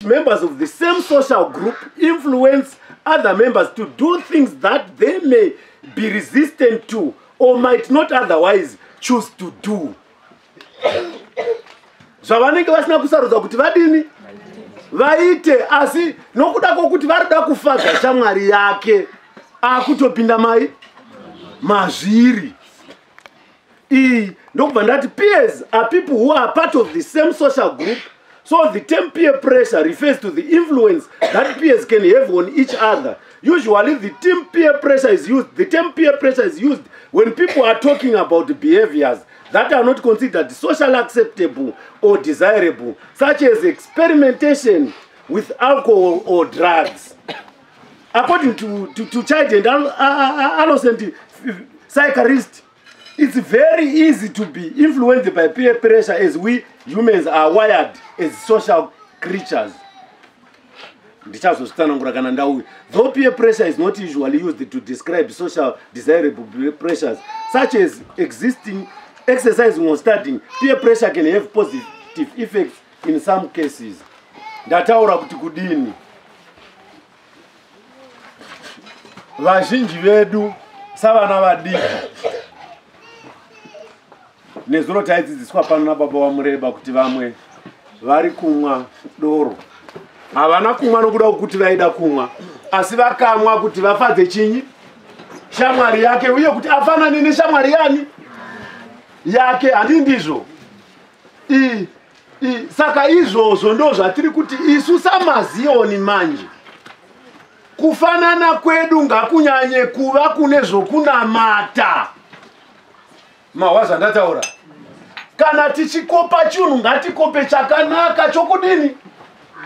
members of the same social group influence other members to do things that they may be resistant to or might not otherwise choose to do. Zvavanenge vasina kusarudza kuti vadini vaite, asi nokuda kwokuti varida kufadza shamwari yake akutopinda mazviri. Ndokubva ndati peers are people who are part of the same social group. So the term peer pressure refers to the influence that peers can have on each other. Usually the term peer pressure is used when people are talking about behaviors that are not considered socially acceptable or desirable, such as experimentation with alcohol or drugs. According to child and adolescent psychiatrists, it's very easy to be influenced by peer pressure, as we humans are wired as social creatures. Though peer pressure is not usually used to describe social desirable pressures, such as exercising or studying, peer pressure can have positive effects in some cases. Ndataura kuti kudini vazhinji vedu savana vadiki nezuro taidzidziswa pano nababa vamureba kuti vamwe vari kumwa doro. Havana kumwa nokuda kuti vaida kumwa, asi vakamwa kuti vafadze chinyi shamwari yake, uye kuti afanane neshamwari yani yake. Handi ndizvo? Saka izvozvo ndo zvatiri kuti isu samaziyoni manje kufanana kwedu ngakunyanye kuva kune zvokunamata. Mawaza ndataura. Kana tichikopa chinhu ngatikope chakanaka chokudini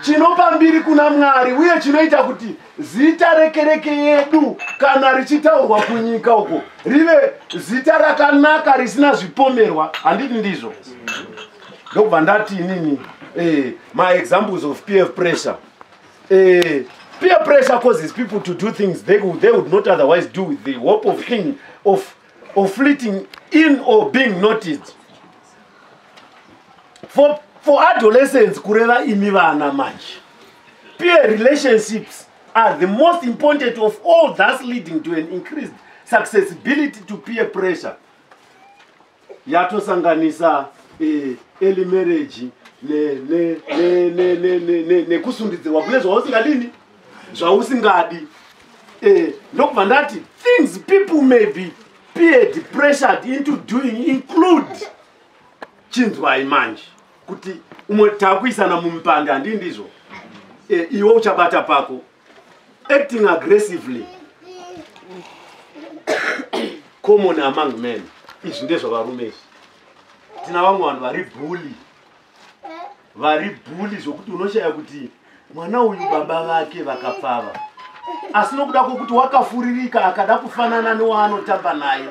chinopa mbiri kuna Mwari, uye chinoita kuti zita rekereke yedu kana richitaurwa kunyika uko rive zita rakanaka risina zvipomerwa. Handiti ndizvo? Ndokubva ndati inini my examples of peer pressure. Peer pressure causes people to do things they would not otherwise do with the hope of fitting in or being noticed. For adolescents, kureva imi vana manje, peer relationships are the most important of all, thus leading to an increased accessibility to peer pressure. Yatosanganisa early marriage nekusundidzirwa kune zvausingadini zvausingadi. Ndokubva ndati things people may be peer pressured into doing include chinzwai manje kuti umwe takuisana mumupanda. Handi ndizvo? Iwe uchabata pako, acting aggressively, common among men. Izvi ndezvo varume. Tina vamwe vanhu vari bully zvokuti unoshaya kuti mwana uyu baba vake vakapfava, asi nokuda kwokuti wakafuririka akada kufanana newaanotamba naye,